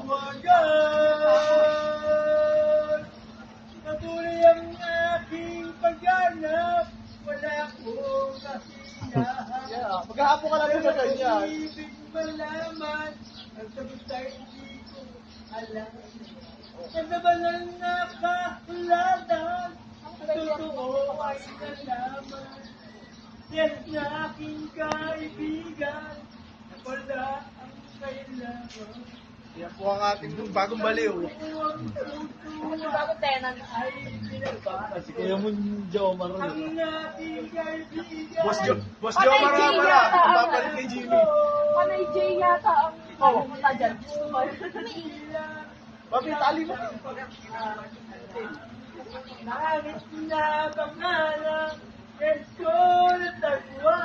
panawagan. Patuloy ang aking pagganap, wala akong kasiyahan. Maghahapon ka lang sa ganyan. Ibig malaman, ang sagot ay hindi ko alam. Sa banal na kasulatan, totoo ay nalaman. Yes na aking kaibigan, wala ang kailangan. Yan po ang ating bagong baliw. Bagong tenant. Ay pinagbago. Kuya mo, Jomar. Ang ating kaibigan. Boss Jomar nga pala. Papalit kay Jimmy. Panay J yata ang pumunta dyan. Papi, tali mo. Nangit na pangalan, yes ko na tagwa.